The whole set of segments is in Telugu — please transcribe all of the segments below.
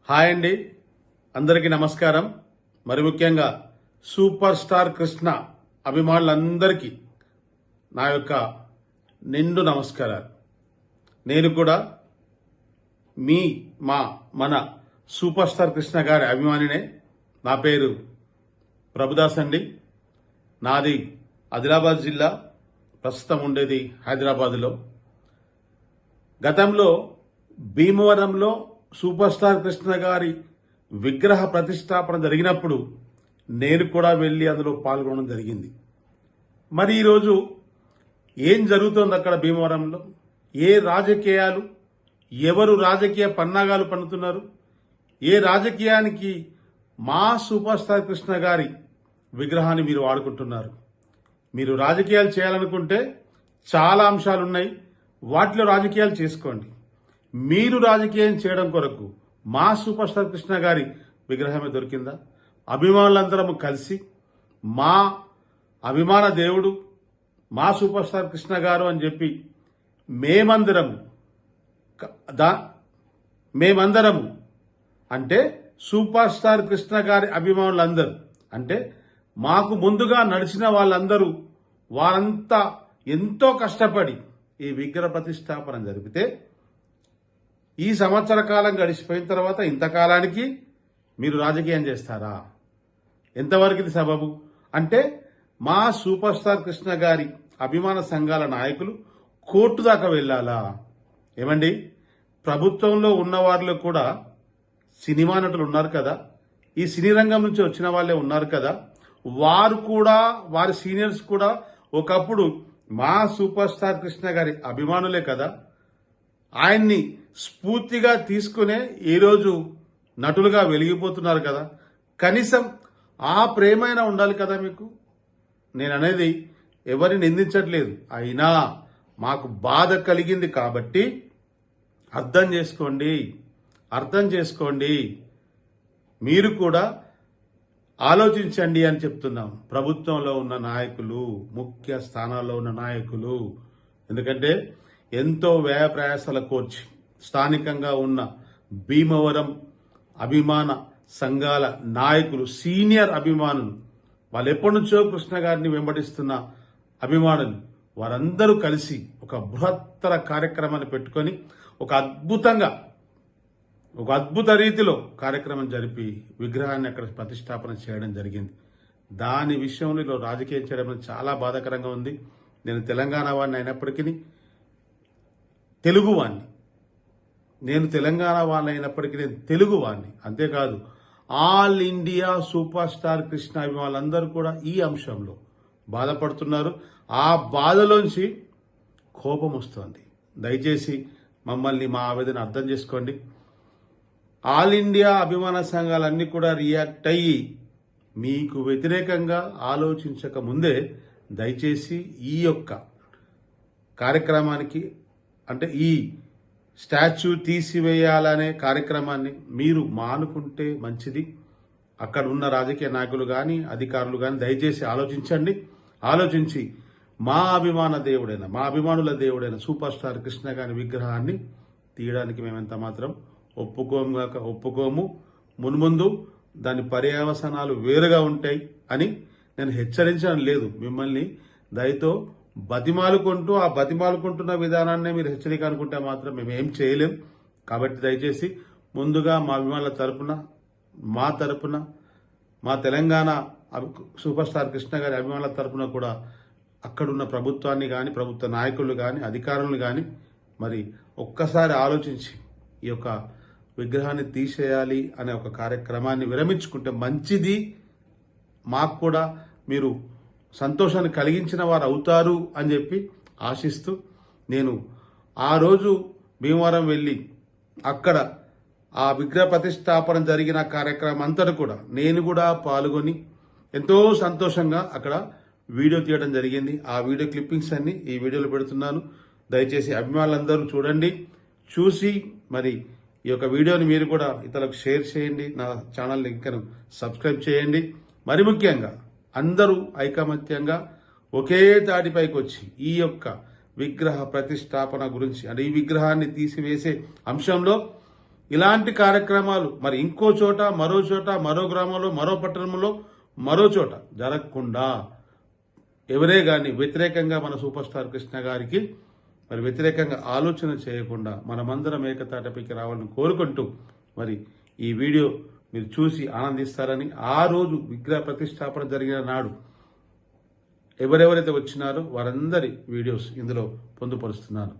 హాయ్ అండి, అందరికీ నమస్కారం. మరి ముఖ్యంగా సూపర్ స్టార్ కృష్ణ అభిమానులందరికీ నా యొక్క నిండు నమస్కారాలు. నేను కూడా మన సూపర్ స్టార్ కృష్ణ గారి అభిమానినే. నా పేరు ప్రభుదాస్ అండి. నాది ఆదిలాబాద్ జిల్లా, ప్రస్తుతం ఉండేది హైదరాబాద్లో. గతంలో భీమవరంలో సూపర్ స్టార్ కృష్ణ గారి విగ్రహ ప్రతిష్టాపన జరిగినప్పుడు నేను కూడా వెళ్ళి అందులో పాల్గొనడం జరిగింది. మరి ఈరోజు ఏం జరుగుతోంది అక్కడ భీమవరంలో? ఏ రాజకీయాలు, ఎవరు రాజకీయ పన్నాగాలు పన్నుతున్నారు? ఏ రాజకీయానికి మా సూపర్ స్టార్ కృష్ణ గారి విగ్రహాన్ని మీరు వాడుకుంటున్నారు? మీరు రాజకీయాలు చేయాలనుకుంటే చాలా అంశాలున్నాయి, వాటిలో రాజకీయాలు చేసుకోండి. మీరు రాజకీయం చేయడం కొరకు మా సూపర్ స్టార్ కృష్ణ గారి విగ్రహమే దొరికిందా? అభిమానులందరము కలిసి మా అభిమాన దేవుడు మా సూపర్ స్టార్ కృష్ణ గారు అని చెప్పి మేమందరము అంటే సూపర్ స్టార్ కృష్ణ గారి అభిమానులందరూ అంటే మాకు ముందుగా నడిచిన వాళ్ళందరూ, వారంతా ఎంతో కష్టపడి ఈ విగ్రహ ప్రతిష్టాపన జరిపితే ఈ సంవత్సర కాలం గడిచిపోయిన తర్వాత ఇంతకాలానికి మీరు రాజకీయం చేస్తారా? ఎంతవరకు ఇది సబబు? అంటే మా సూపర్ స్టార్ కృష్ణ గారి అభిమాన సంఘాల నాయకులు కోర్టు దాకా వెళ్ళాలా? ఏమండి, ప్రభుత్వంలో ఉన్న వారిలో కూడా సినిమా నటులు ఉన్నారు కదా, ఈ సినీ రంగం నుంచి వచ్చిన వాళ్ళే ఉన్నారు కదా, వారు కూడా, వారి సీనియర్స్ కూడా ఒకప్పుడు మా సూపర్ స్టార్ కృష్ణ గారి అభిమానులే కదా. ఆయన్ని స్ఫూర్తిగా తీసుకునే ఈరోజు నటులుగా వెలిగిపోతున్నారు కదా. కనీసం ఆ ప్రేమైనా ఉండాలి కదా మీకు. నేను అనేది ఎవరిని నిందించట్లేదు, అయినా మాకు బాధ కలిగింది కాబట్టి అర్థం చేసుకోండి. మీరు కూడా ఆలోచించండి అని చెప్తున్నాం. ప్రభుత్వంలో ఉన్న నాయకులు, ముఖ్య స్థానాల్లో ఉన్న నాయకులు, ఎందుకంటే ఎంతో వ్యయ ప్రయాసాల కోర్చి స్థానికంగా ఉన్న భీమవరం అభిమాన సంఘాల నాయకులు, సీనియర్ అభిమానులు, వాళ్ళు ఎప్పటి నుంచో కృష్ణ గారిని వెంబడిస్తున్న అభిమానులు, వారందరూ కలిసి ఒక బృహత్తర కార్యక్రమాన్ని పెట్టుకొని ఒక అద్భుత రీతిలో కార్యక్రమం జరిపి విగ్రహాన్ని అక్కడ ప్రతిష్టాపన చేయడం జరిగింది. దాని విషయంలో రాజకీయం చేయడం చాలా బాధాకరంగా ఉంది. నేను తెలంగాణ వాడిని అయినప్పటికీ నేను తెలుగువాడిని, అంతేకాదు all India super star Krishna అభిమానులందరూ కూడా ఈ అంశంలో బాధపడుతున్నారు. ఆ బాధలోంచి కోపం వస్తుంది. దయచేసి మమ్మల్ని, మా ఆవేదన అర్థం చేసుకోండి. ఆల్ ఇండియా అభిమాన సంఘాలన్నీ కూడా రియాక్ట్ అయ్యి మీకు వ్యతిరేకంగా ఆలోచించక ముందే దయచేసి ఈ యొక్క కార్యక్రమానికి, అంటే ఈ స్టాచ్యూ తీసివేయాలనే కార్యక్రమాన్ని మీరు మానుకుంటే మంచిది. అక్కడ ఉన్న రాజకీయ నాయకులు కానీ, అధికారులు కానీ దయచేసి ఆలోచించి మా అభిమానుల దేవుడైన సూపర్ స్టార్ కృష్ణ గారి విగ్రహాన్ని తీయడానికి మేమెంత మాత్రం ఒప్పుకోము. మున్ముందు దాని పర్యవసానాలు వేరుగా ఉంటాయి అని నేను హెచ్చరించడం లేదు. మిమ్మల్ని దయతో బతిమాలుకుంటూ, ఆ బతిమాలుకుంటున్న విధానాన్ని మీరు హెచ్చరిక అనుకుంటే మాత్రం మేము ఏం చేయలేం. కాబట్టి దయచేసి ముందుగా మా అభిమానుల తరపున, మా తెలంగాణ సూపర్ స్టార్ కృష్ణ గారి అభిమానుల తరపున కూడా అక్కడున్న ప్రభుత్వాన్ని కానీ, ప్రభుత్వ నాయకులు కానీ, అధికారులను కానీ మరి ఒక్కసారి ఆలోచించి ఈ యొక్క విగ్రహాన్ని తీసేయాలి అనే ఒక కార్యక్రమాన్ని విరమించుకుంటే మంచిది. మాకు కూడా మీరు సంతోషాన్ని కలిగించిన వారు అవుతారు అని చెప్పి ఆశిస్తూ, నేను ఆ రోజు భీమవరం వెళ్ళి అక్కడ ఆ విగ్రహ ప్రతిష్టాపన జరిగిన కార్యక్రమం అంతటా కూడా నేను కూడా పాల్గొని ఎంతో సంతోషంగా అక్కడ వీడియో తీయడం జరిగింది. ఆ వీడియో క్లిప్పింగ్స్ అన్ని ఈ వీడియోలో పెడుతున్నాను. దయచేసి అభిమానులందరూ చూసి మరి ఈ యొక్క వీడియోని మీరు కూడా ఇతరులకు షేర్ చేయండి. నా ఛానల్ని ఇంకా సబ్స్క్రైబ్ చేయండి. మరి ముఖ్యంగా అందరూ ఐకమత్యంగా ఒకే తాటిపైకి వచ్చి ఈ యొక్క విగ్రహ ప్రతిష్టాపన గురించి, అంటే ఈ విగ్రహాన్ని తీసివేసే అంశంలో ఇలాంటి కార్యక్రమాలు మరి ఇంకో చోట, మరో గ్రామంలో, మరో పట్టణంలో, మరో చోట జరగకుండా ఎవరే గాని వ్యతిరేకంగా మన సూపర్ స్టార్ కృష్ణ గారికి మరి వ్యతిరేకంగా ఆలోచన చేయకుండా మనమందరం ఏకతాటపైకి రావాలని కోరుకుంటూ మరి ఈ వీడియో మీరు చూసి ఆనందిస్తారని, ఆ రోజు విగ్రహ ప్రతిష్టాపన జరిగిన నాడు ఎవరెవరైతే వచ్చినారో వారందరి వీడియోస్ ఇందులో పొందుపరుస్తున్నాను.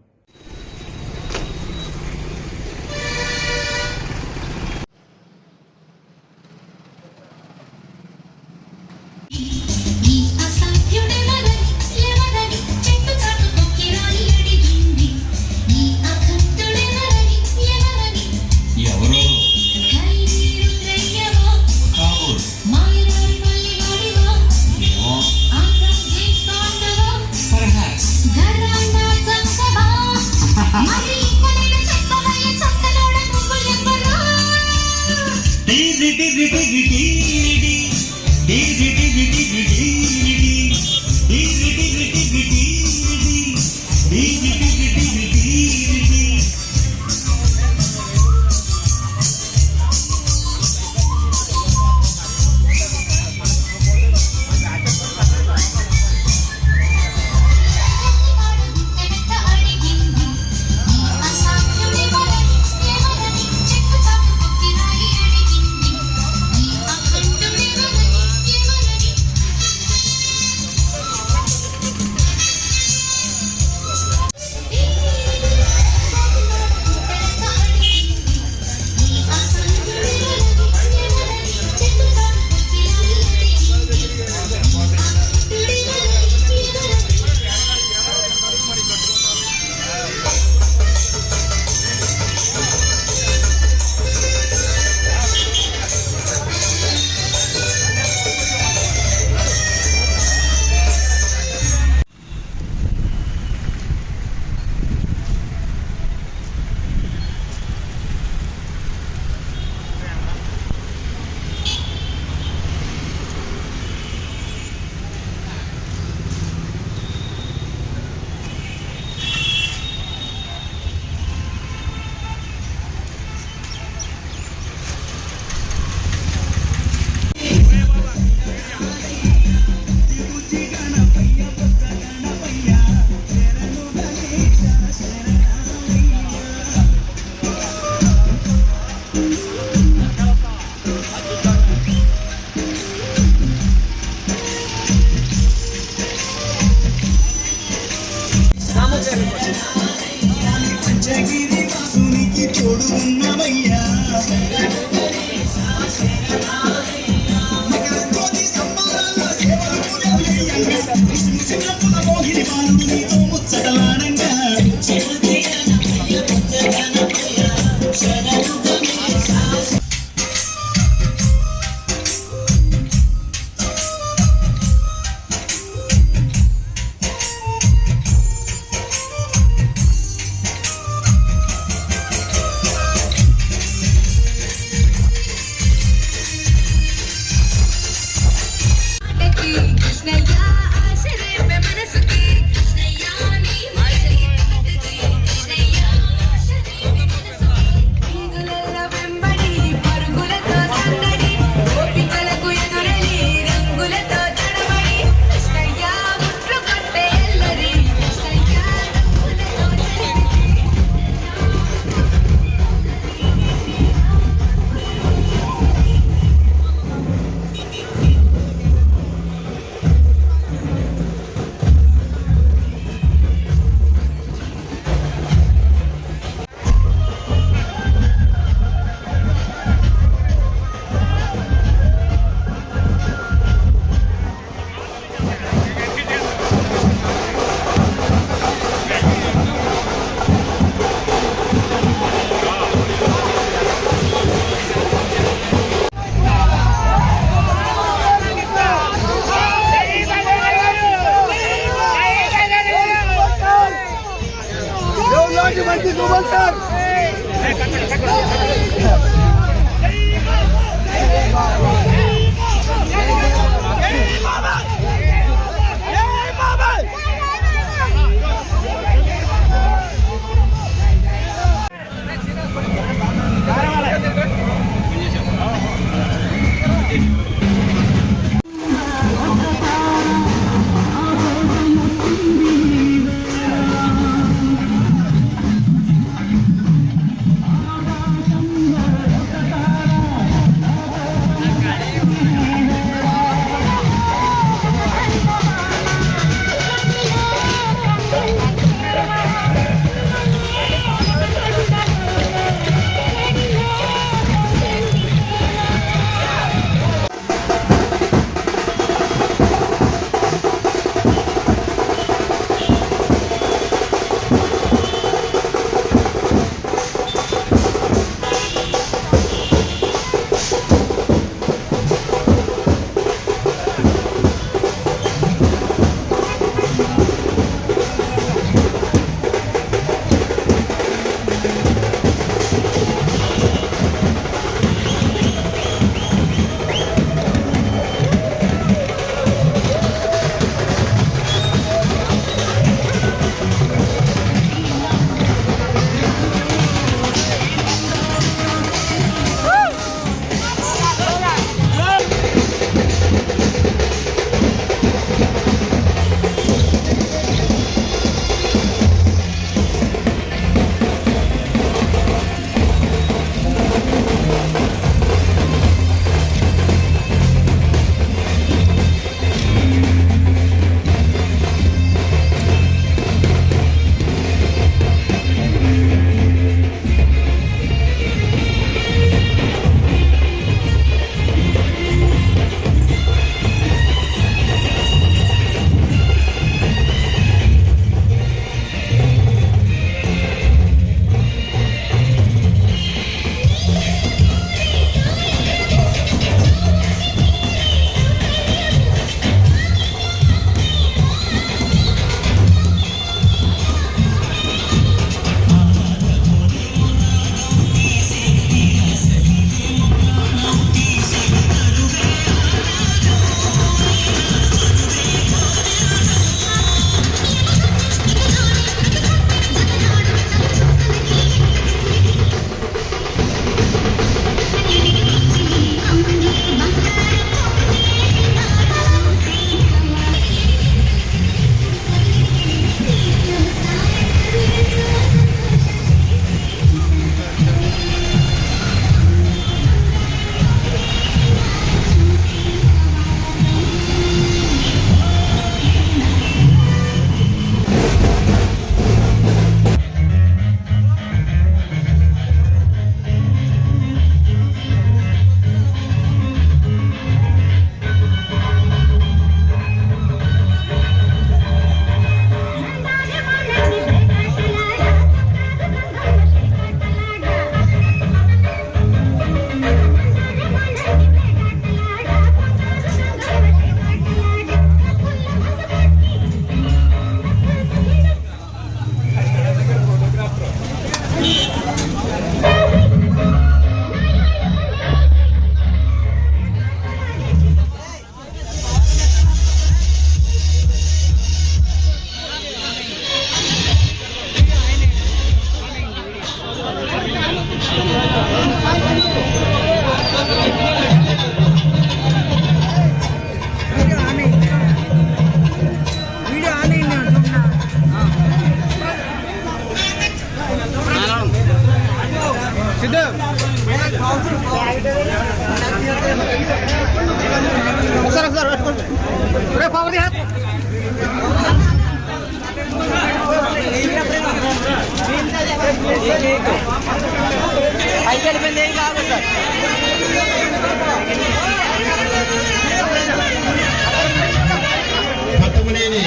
పట్టమనేని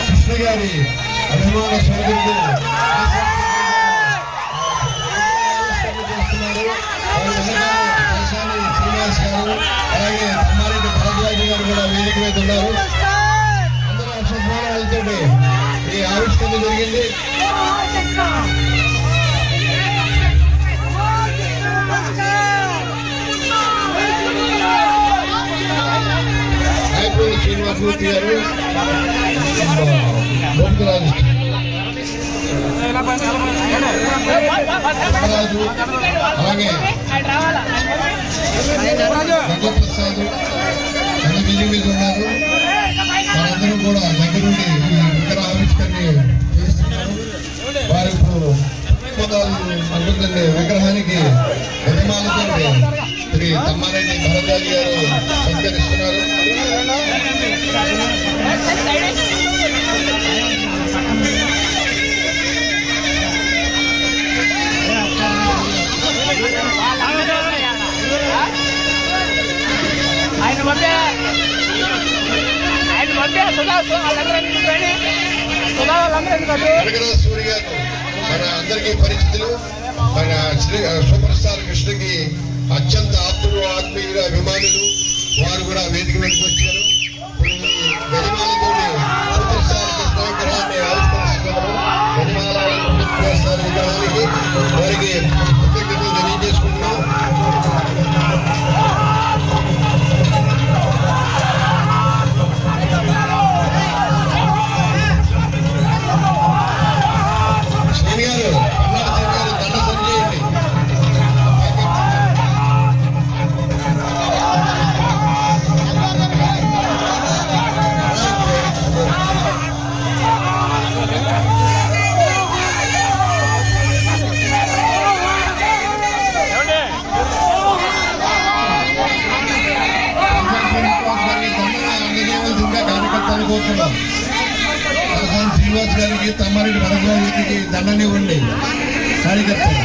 కృష్ణ గారి అభిమాన సోదరుడు శ్రీనివాస్ గారు, అలాగే తమ్మారెడ్డి భరద్వాజ గారు కూడా వేదిక మీద ఉన్నారు. అందరూ అక్షరాలతో ఈ ఆవిష్కరణ జరిగింది. శ్రీనివాసమూర్తి గారు, గోపిరాజు, అలాగే ప్రసాద్ అన్న వేదిక మీద ఉన్నారు. వారందరూ కూడా దగ్గరుండి ఈ విగ్రహ ఆవిష్కరణ చేస్తున్నారు. వారి అనుకుంటుంది విగ్రహానికి యజమానులతో శ్రీ తమ్మారెడ్డి భరద్వాజ గారు సత్కరిస్తున్నారు. సూర్య గారు మన అందరికీ పరిస్థితులు, మన సూపర్ స్టార్ కృష్ణకి అత్యంత ఆప్తులు, ఆత్మీయులు, అభిమానులు వారు కూడా వేదిక మీదకి వచ్చారు. యజమానులతో సూపర్ స్టార్ కృష్ణ విగ్రహాన్ని ఆవిష్కరిస్తున్నారు. యజమానుల విగ్రహానికి వారికి కృతజ్ఞతలు తెలియజేసుకుంటున్నాం. శ్రీనివాస్ గారికి, తమ్మారెడ్డి భరద్వాజకి దండనివ్వండి కార్యకర్తలు.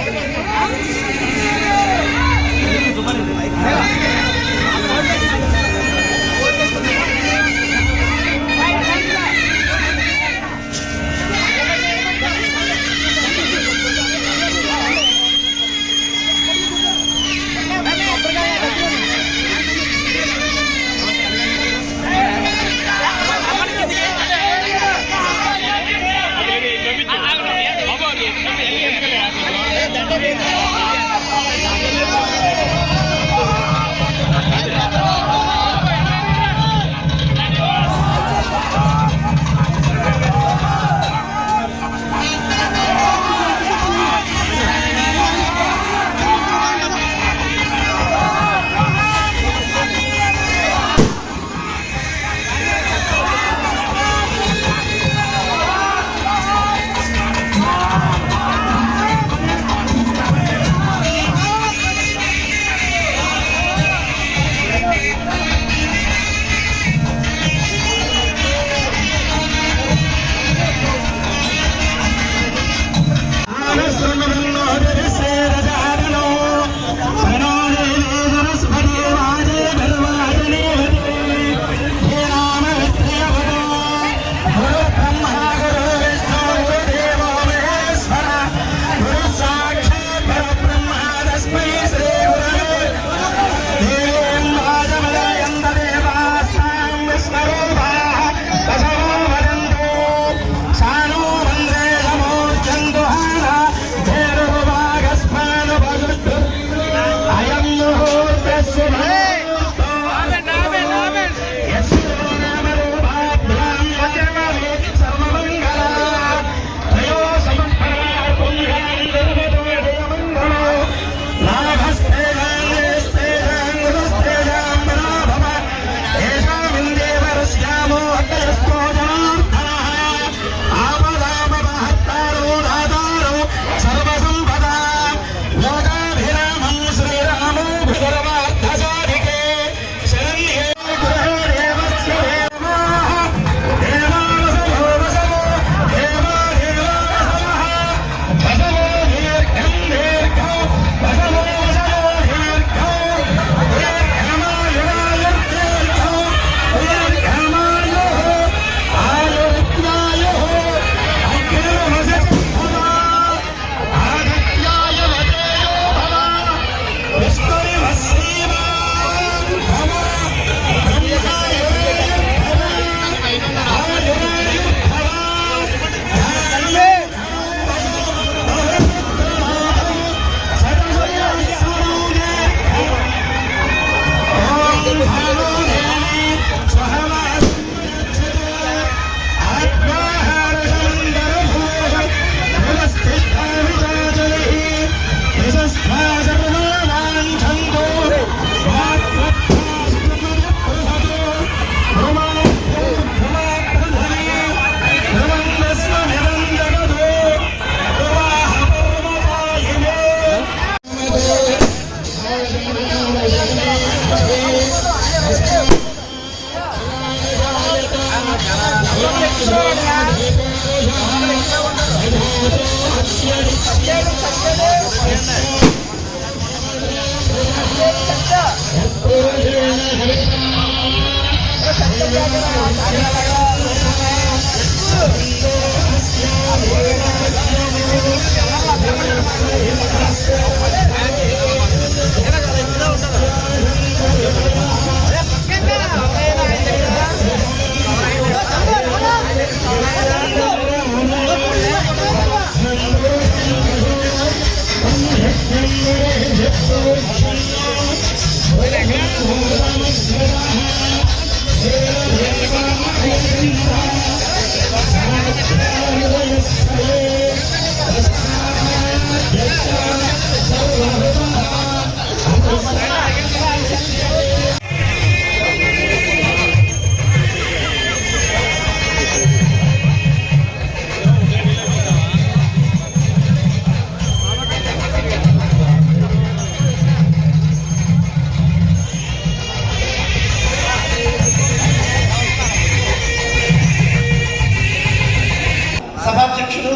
సభాధ్యక్షుడు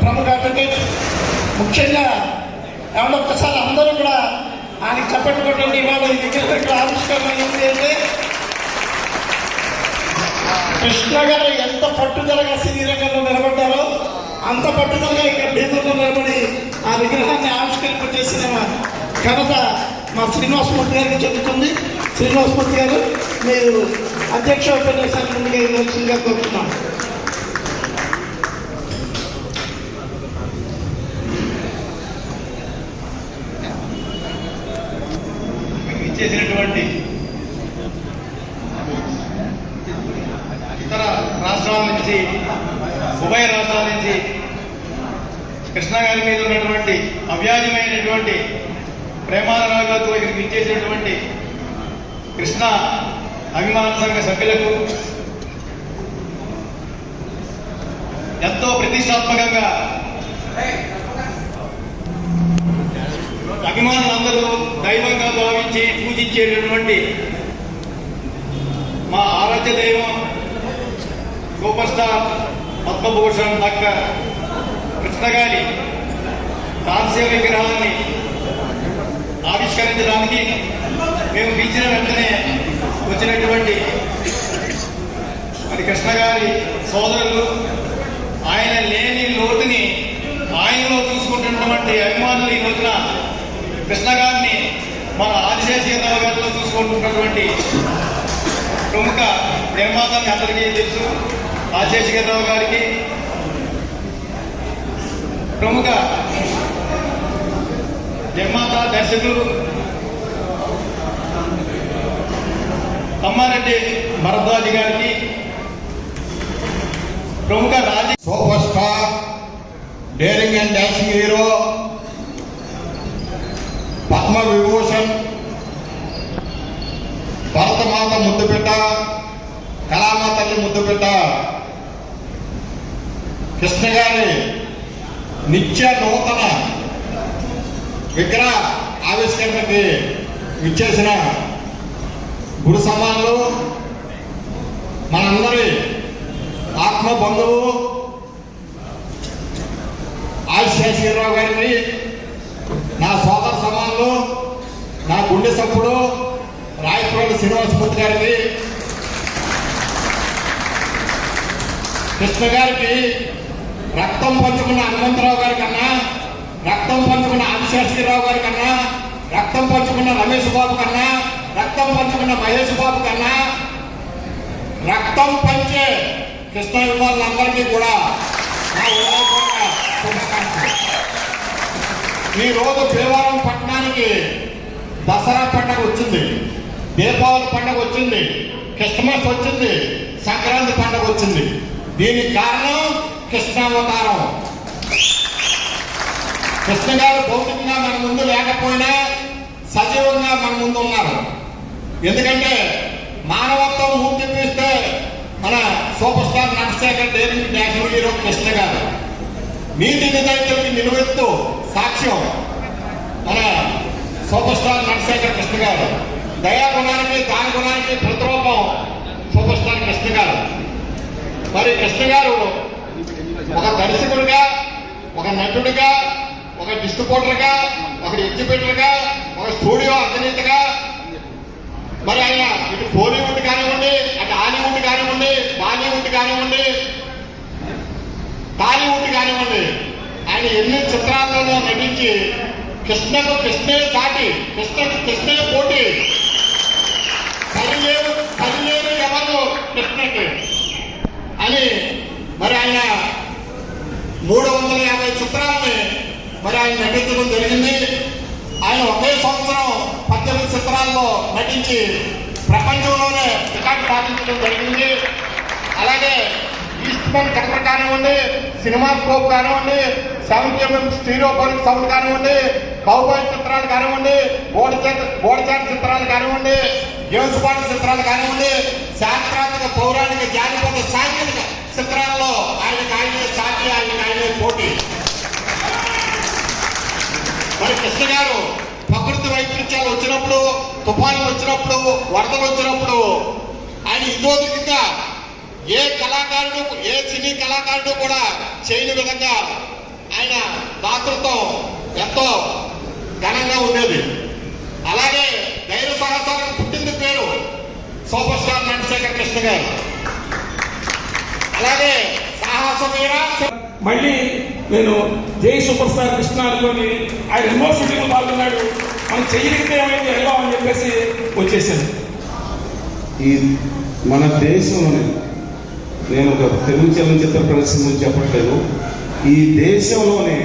ప్రముఖ అడ్వకేట్ ముఖ్యంగా ఏమన్నా ఒక్కసారి అందరూ కూడా ఆయనకి చెప్పట్టుకోండి. ఇవాళ ఈ విగ్రహం ఆవిష్కరణ ఏంటి అంటే కృష్ణ గారు ఎంత పట్టుదలగా సినీ రంగంలో నిలబడ్డారో అంత పట్టుదలగా ఇక్కడ బీదర్లో నిలబడి ఆ విగ్రహాన్ని ఆవిష్కరింపజేసిన ఘనత మా శ్రీనివాసమూర్తి గారికి చెందుతుంది. శ్రీనివాసమూర్తి గారు మీరు అధ్యక్ష ఉపన్యాసానికి ముందుగా ఇవ్వాల్సిందిగా కోరుతున్నాను. చేసినటువంటి ఇతర రాష్ట్రాల నుంచి ఉభయ రాష్ట్రాల నుంచి కృష్ణ గారి మీద ఉన్నటువంటి అవ్యాజమైనటువంటి ప్రేమానురాగాలతో ఇక్కడికి ఇచ్చేసినటువంటి కృష్ణ అభిమాన సంఘ సభ్యులకు ఎంతో ప్రతిష్టాత్మకంగా అభిమానులందరూ దైవంగా భావించి పూజించేటటువంటి మా ఆరాధ్య దైవం super star Padma Bhushan doctor Krishna గారి కాంస్య విగ్రహాన్ని ఆవిష్కరించడానికి మేము పిలిచిన వెంటనే వచ్చినటువంటి మరి కృష్ణ గారి సోదరులు ఆయన లేని లోటుని ఆయనలో చూసుకుంటున్నటువంటి అభిమానులు ఈ రోజున కృష్ణ గారిని మన ఆదిశేషరావు గారిలో చూసుకుంటున్నటువంటి ప్రముఖ నిర్మాతని అందరికీ తెలుసు. ఆదిశేషరావు గారికి ప్రముఖ నిర్మాత దర్శకులు తమ్మారెడ్డి భరద్వాజ్ గారికి ప్రముఖ super star daring and dancing hero Padma Vibhushan భరతమాత ముద్దుబిడ్డ కళామ తల్లి ముద్దుబిడ్డ కృష్ణ గారి నిత్య నూతన విగ్రహ ఆవిష్కరణకి విచ్చేసిన గురు సమానులు మనందరి ఆత్మ బంధువు ఆదిశేషరావు గారిని, నా సోదర సమానులు, నా గుండె సప్పుడు రాయపూడి శ్రీనివాసమూర్తి గారికి, కృష్ణ గారికి రక్తం పంచుకున్న హనుమంతరావు గారి కన్నా, రక్తం పంచుకున్న ఆదిశేషరావు గారి కన్నా, రక్తం పంచుకున్న రమేష్ బాబు కన్నా, రక్తం పంచుకున్న మహేష్ బాబు కన్నా రక్తం పంచే కృష్ణ అభిమానులందరికీ కూడా నా ఉదయపూర్వక శుభాకాంక్షలు. ఈరోజు భీమవరం పట్టణానికి దసరా పండుగ వచ్చింది, దీపావళి పండుగ వచ్చింది, క్రిస్మస్ వచ్చింది, సంక్రాంతి పండుగ వచ్చింది. దీనికి కారణం కృష్ణావతారం. కృష్ణ గారు భౌతికంగా మన ముందు లేకపోయినా సజీవంగా మన ముందు ఉన్నారు. ఎందుకంటే మానవత్వం మూర్తి తీస్తే మన super star Natasekhar daring dancing hero Krishna గారు, నీతి నిజాయితీకి నిలువెత్తు సాక్ష్యం మన సూపర్ స్టార్ నటశేఖర్ కృష్ణ గారు, దయాగుణానికి దాన గుణానికి ప్రతిరూపం సూపర్ స్టార్ కృష్ణ గారు. మరి కృష్ణ గారు ఒక దర్శకుడిగా, ఒక నటుడిగా, ఒక డిస్ట్రిబ్యూటర్గా, ఒక ఎగ్జిబిటర్గా, ఒక స్టూడియో అధినేతగా, మరి ఆయన ఇటు బాలీవుడ్ కానివ్వండి, అటు హాలీవుడ్ కానివ్వండి, బాలీవుడ్ కానివ్వండి, టాలీవుడ్ కానివ్వండి, ఆయన ఎన్ని చిత్రాల్లోనూ నటించి కృష్ణకు కృష్ణే సాటి, కృష్ణకు కృష్ణే పోటీ, కలిలేరు ఎవరు కృష్ణకి అని మరి ఆయన 350 చిత్రాలని మరి ఆయన నటించడం జరిగింది. ఆయన ఒకే సంవత్సరం 18 చిత్రాల్లో నటించి ప్రపంచంలోనే రికార్డు సాధించడం జరిగింది. అలాగే ఈస్ట్మన్ కెమెరా కానివ్వండి, సినిమా స్కోప్ కానివ్వండి, 70mm స్టీరియోఫోనిక్ సౌండ్ కానివ్వండి, కౌబాయ్ చిత్రాలు కానివ్వండి, బోడిచాట్ చిత్రాలు కానివ్వండి, జేమ్స్ బాండ్ చిత్రాలు కానివ్వండి, శాస్త్రాత్మక పౌరాణిక జానపద సాంకేతిక చిత్రాల్లో ఆయనకు ఆయనే సాటి, ఆయనకు ఆయనే పోటీ. మరి కృష్ణ గారు ప్రకృతి వైపరీత్యాలు వచ్చినప్పుడు, తుఫానులు వచ్చినప్పుడు, వరదలు వచ్చినప్పుడు ఆయన ఇతోధికంగా ఏ కళాకారుడు, ఏ సినీ కళాకారుడు కూడా చేయని విధంగా ఆయన దాతృత్వం ఎంతో ఘనంగా ఉండేది. అలాగే ధైర్య సాహసాలకు పుట్టింది పేరు సూపర్ స్టార్ నందశేఖర్ కృష్ణ గారు. అలాగే సాహస వీర మళ్ళీ నేను జై సూపర్ స్టార్ కృష్ణ అనుకొని ఆయన ఎన్నో షూటింగ్లు పాల్గొన్నాడు. మనం చెయ్యలిగితే ఏమైంది వెళ్దాం అని చెప్పేసి వచ్చేసాను. ఈ మన దేశంలోనే, నేను ఒక తెలుగు చలనచిత్ర పరిశ్రమ చెప్పట్లేదు, ఈ దేశంలోనే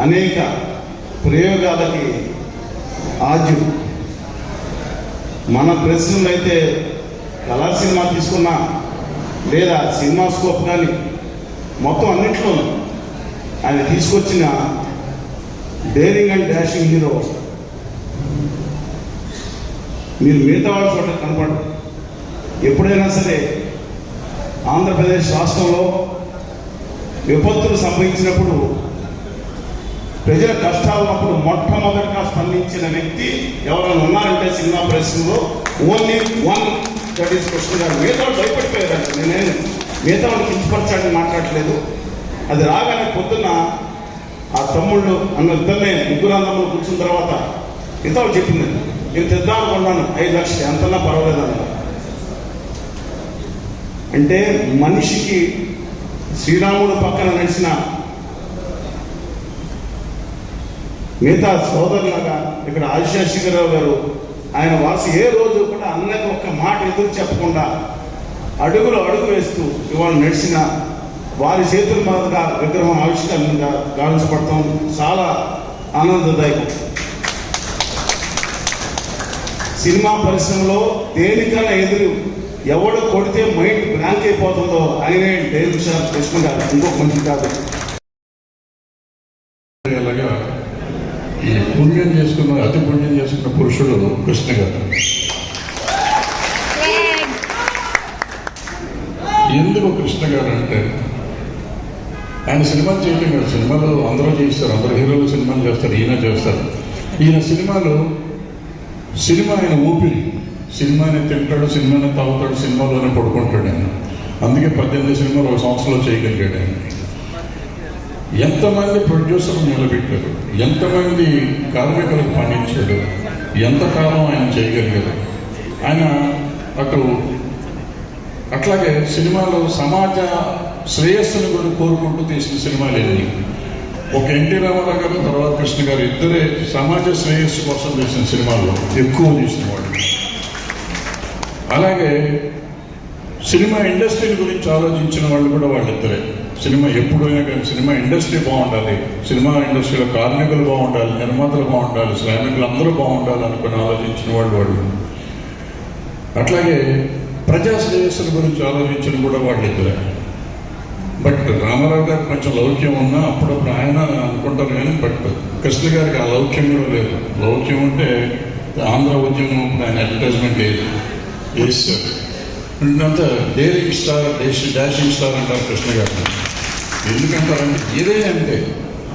అనేక ప్రయోగాలకి ఆద్యం. మన ప్రశ్నలు అయితే కలర్ సినిమా తీసుకున్నా, లేదా సినిమా స్కోప్ కానీ, మొత్తం అన్నింటిలో ఆయన తీసుకొచ్చిన డేరింగ్ అండ్ డాషింగ్ హీరో మీరు మిగతా వాళ్ళ చోట కనపడరు. ఎప్పుడైనా సరే ఆంధ్రప్రదేశ్ రాష్ట్రంలో విపత్తులు సంభవించినప్పుడు, ప్రజల కష్టాలు ఉన్నప్పుడు మొట్టమొదటిగా స్పందించిన వ్యక్తి ఎవరైనా ఉన్నారంటే సినిమా పరిశ్రమలో only one, that is Krishna గారు. మిగతా వాళ్ళు భయపడిపోయారంట. నేనేం మిగతా వాళ్ళు కించపరచాలని మాట్లాడలేదు. అది రాగానే పొద్దున్న ఆ తమ్ముళ్ళు అన్న ఇద్దరినే, ముగ్గురు అన్నములు కూర్చున్న తర్వాత మిగతా వాళ్ళు చెప్పింది, నేను తెద్దాం అనుకున్నాను 5 లక్షలు, ఎంతన్నా పర్వాలేదన్న. అంటే మనిషికి శ్రీరాముడు పక్కన నడిచిన మిగతా సోదరులాగా ఇక్కడ ఆదిశేషగిరిరావు గారు, ఆయన వాసి ఏ రోజు కూడా అన్నకు ఒక్క మాట ఎదురు చెప్పకుండా అడుగులు అడుగు వేస్తూ ఇవాళ నడిచిన వారి చేతుల మీదుగా విగ్రహం ఆవిష్కరణగా గావించబడతాం చాలా ఆనందదాయకం. సినిమా పరిశ్రమలో దేనికన్నా ఎదురు ఎవడు కొడితే మైండ్ బ్లాంక్ అయిపోతుందో ఆయనే డైరెక్టర్ సార్ కృష్ణ గారు, ఇంకొక మంచి కాదు. అలాగా ఈ పుణ్యం చేసుకున్న, అతి పుణ్యం చేసుకున్న పురుషుడు కృష్ణ గారు. ఎందుకు కృష్ణ గారు అంటే, ఆయన సినిమాలు చేయటం కాదు, సినిమాలు అందరూ చేస్తారు, అందరూ హీరోలు సినిమాలు చేస్తారు, ఈయన చేస్తారు. ఈయన సినిమా ఆయన ఊపిరి. సినిమాని తింటాడు, సినిమాని తాగుతాడు, సినిమాలోనే పడుకుంటాడు ఆయన. అందుకే 18 సినిమాలు ఒక సంవత్సరంలో చేయగలిగాడు ఆయన. ఎంతమంది ప్రొడ్యూసర్లు నిలబెట్టారు, ఎంతమంది కార్మికులకు పండించాడు, ఎంతకాలం ఆయన చేయగలిగారు. ఆయన అట్లాగే సినిమాలో సమాజ శ్రేయస్సును కూడా కోరుకుంటూ తీసిన సినిమాలు ఎన్ని. ఒక ఎన్టీ రామారావు గారు, తర్వాత కృష్ణ గారు ఇద్దరే సమాజ శ్రేయస్సు కోసం తీసిన సినిమాల్లో ఎక్కువ తీసిన వాళ్ళు. అలాగే సినిమా ఇండస్ట్రీ గురించి ఆలోచించిన వాళ్ళు కూడా వాళ్ళిద్దరే. సినిమా ఎప్పుడైనా కానీ సినిమా ఇండస్ట్రీ బాగుండాలి, సినిమా ఇండస్ట్రీలో కార్మికులు బాగుండాలి, నిర్మాతలు బాగుండాలి, శ్రామికులు అందరూ బాగుండాలి అనుకుని ఆలోచించిన వాళ్ళు. అట్లాగే ప్రజా శ్రేయస్సుల గురించి ఆలోచించిన కూడా వాళ్ళిద్దరే. బట్ రామారావు గారికి కొంచెం లౌక్యం ఉన్నా అప్పుడప్పుడు ఆయన అనుకుంటారు కానీ, బట్ కృష్ణ గారికి ఆ లౌక్యం కూడా లేదు. లౌక్యం ఉంటే ఆంధ్ర ఉద్యమం ఆయన అడ్వర్టైజ్మెంట్ వేస్తారు. అంతా డేరింగ్ స్టార్, డాషింగ్ స్టార్ అంటారు కృష్ణ గారు. ఎందుకంటారంటే ఇదే అంటే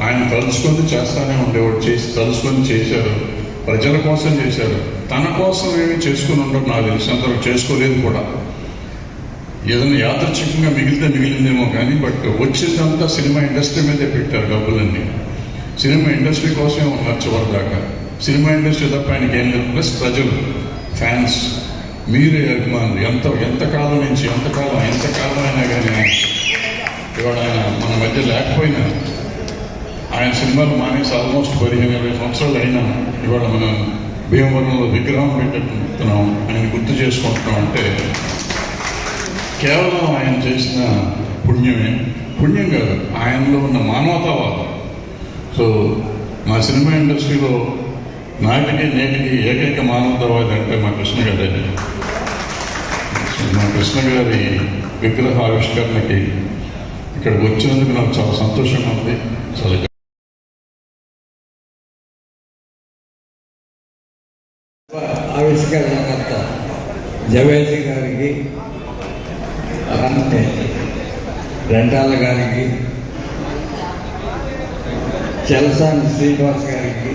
ఆయన తలుచుకొని చేస్తానే ఉండేవాడు, తలుచుకొని చేశారు, ప్రజల కోసం చేశారు. తన కోసం ఏమి చేసుకుని ఉండరు, నాకు తెలిసినంతవరకు చేసుకోలేదు కూడా. ఏదైనా యాదృచ్ఛికంగా మిగిలితే మిగిలిందేమో కానీ బట్ వచ్చిందంతా సినిమా ఇండస్ట్రీ మీదే పెట్టారు డబ్బులన్నీ. సినిమా ఇండస్ట్రీ కోసమే ఉన్నారు చివరిదాకా. సినిమా ఇండస్ట్రీ తప్ప ఆయనకి ఏం లేదు. ప్లస్ ప్రజలు, ఫ్యాన్స్, మీరే అభిమానులు. ఎంతకాలం నుంచి ఎంతకాలం అయినా కానీ ఇవాళ ఆయన మన మధ్య లేకపోయినా, ఆయన సినిమాలు మానేసి ఆల్మోస్ట్ 15-20 సంవత్సరాలు అయినా ఇవాళ మనం భీమవరంలో విగ్రహం పెట్టుకుంటున్నాం, ఆయన గుర్తు చేసుకుంటున్నాం అంటే కేవలం ఆయన చేసిన పుణ్యం కాదు, ఆయనలో ఉన్న మానవతావాదం. సో మా సినిమా ఇండస్ట్రీలో నాటికి నేటికి ఏకైక మానవతావాది అంటే మా కృష్ణ గారే. మా కృష్ణ గారి విగ్రహ ఆవిష్కరణకి ఇక్కడికి వచ్చినందుకు నాకు చాలా సంతోషంగా ఉంది. చాలా ఆవిష్కరణకర్త జవేజీ గారికి, అలానే రెంటాల గారికి, చలసాని శ్రీనివాస్ గారికి,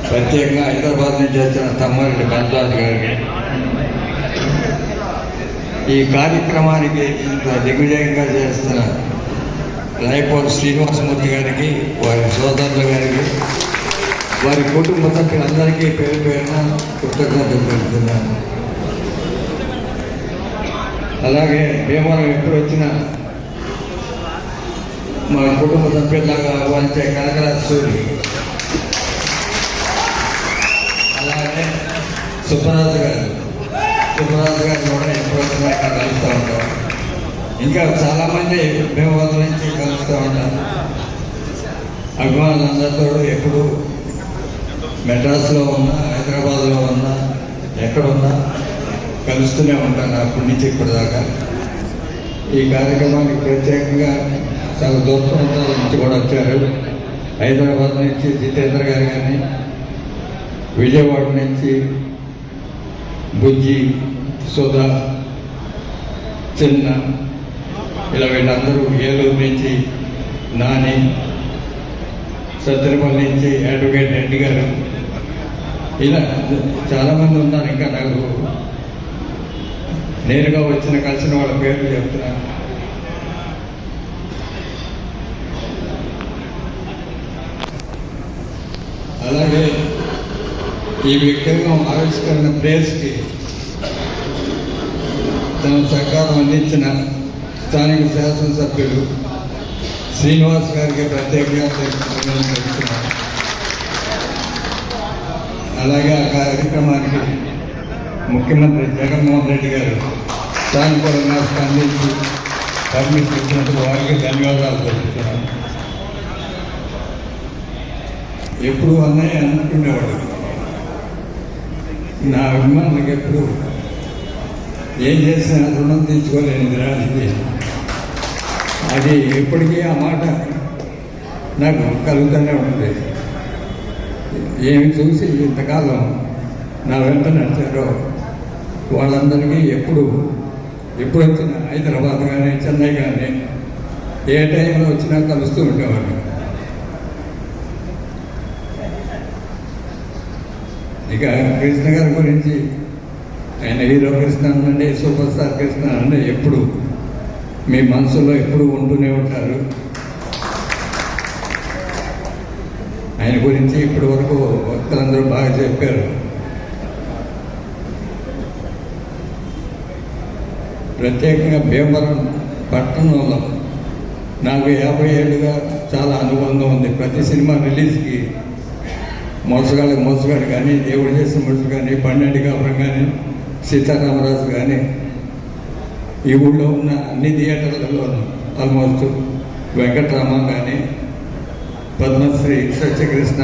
ప్రత్యేకంగా హైదరాబాద్ నుంచి వచ్చిన తమ్మారెడ్డి బంజాజ్ గారికి, ఈ కార్యక్రమానికి ఇంత దిగ్విజయంగా చేస్తున్న రాయపోల్ శ్రీనివాసమూర్తి గారికి, వారి సోదరుల గారికి, వారి కుటుంబ సభ్యులందరికీ పేరు పేరున కృతజ్ఞతలు తెలుపుతున్నాను. అలాగే భీమవరం ఎప్పుడు వచ్చినా మా కుటుంబ సభ్యులాగా ఆహ్వానించే కనకరాజు సూరి, అలాగే సుబ్బరాజు గారు కూడా ఎప్పుడు వచ్చినా ఇక్కడ కలుస్తూ ఉంటాం. ఇంకా చాలామంది భీమవరం నుంచి కలుస్తూ ఉంటారు. అభిమానులందరితో ఎప్పుడు మెడ్రాస్లో ఉన్నా, హైదరాబాద్లో ఉన్నా, ఎక్కడున్నా కలుస్తూనే ఉంటాను అప్పటి నుంచి ఇప్పటిదాకా. ఈ కార్యక్రమానికి ప్రత్యేకంగా చాలా దూర ప్రాంతాల నుంచి కూడా వచ్చారు. హైదరాబాద్ నుంచి జితేంద్ర గారు కానీ, విజయవాడ నుంచి బుజ్జి, సుధా, చిన్న, ఇలా వీళ్ళందరూ, ఏలూరు నుంచి నాని, సత్యనపల్లి నుంచి అడ్వకేట్ రెడ్డి గారు, ఇలా చాలామంది ఉన్నారు. ఇంకా నాకు నేరుగా కలిసిన వాళ్ళ పేర్లు చెప్తున్నాను. అలాగే ఈ విగ్రహం ఆవిష్కరణ ప్లేస్కి తన సహకారం అందించిన స్థానిక శాసనసభ్యులు శ్రీనివాస్ గారికి ప్రత్యేకంగా తెలుపుతున్నాను. అలాగే ఆ కార్యక్రమానికి ముఖ్యమంత్రి జగన్మోహన్ రెడ్డి గారు సానుకూలంగా స్పందించి పర్మిషన్ ఇచ్చినందుకు వారికి ధన్యవాదాలు తెలుపుతున్నాను. ఎప్పుడు అన్నయ్య అనుకునేవాడు, నా అభిమానులకు ఎప్పుడు ఏం చేసినా రుణం తీర్చుకోలేనిది రానిది. అది ఎప్పటికీ ఆ మాట నాకు కలుగుతూనే ఉంటుంది. ఏమి చూసి ఇంతకాలం నా వెంట నడిచారో వాళ్ళందరికీ ఎప్పుడు వచ్చినా, హైదరాబాద్ కానీ చెన్నై కానీ ఏ టైంలో వచ్చినా కలుస్తూ ఉండేవాళ్ళు. ఇక కృష్ణ గారి గురించి, ఆయన హీరో కృష్ణ అనండి, సూపర్ స్టార్ కృష్ణ అనండి, ఎప్పుడు మీ మనసులో ఎప్పుడు ఉంటూనే ఉంటారు. ఆయన గురించి ఇప్పటి వరకు భక్తులందరూ బాగా చెప్పారు. ప్రత్యేకంగా భీమవరం పట్టణంలో నాకు 50 ఏళ్ళుగా చాలా అనుబంధం ఉంది. ప్రతి సినిమా రిలీజ్కి మోసగాడు కానీ, దేవుడు చేసిన మనుషులు కానీ, పన్నెండు కాపురం కానీ, సీతారామరాజు కానీ, ఈ ఊళ్ళో ఉన్న అన్ని థియేటర్లలోనూ ఆల్మోస్ట్ వెంకటరామ కానీ, పద్మశ్రీ సత్యకృష్ణ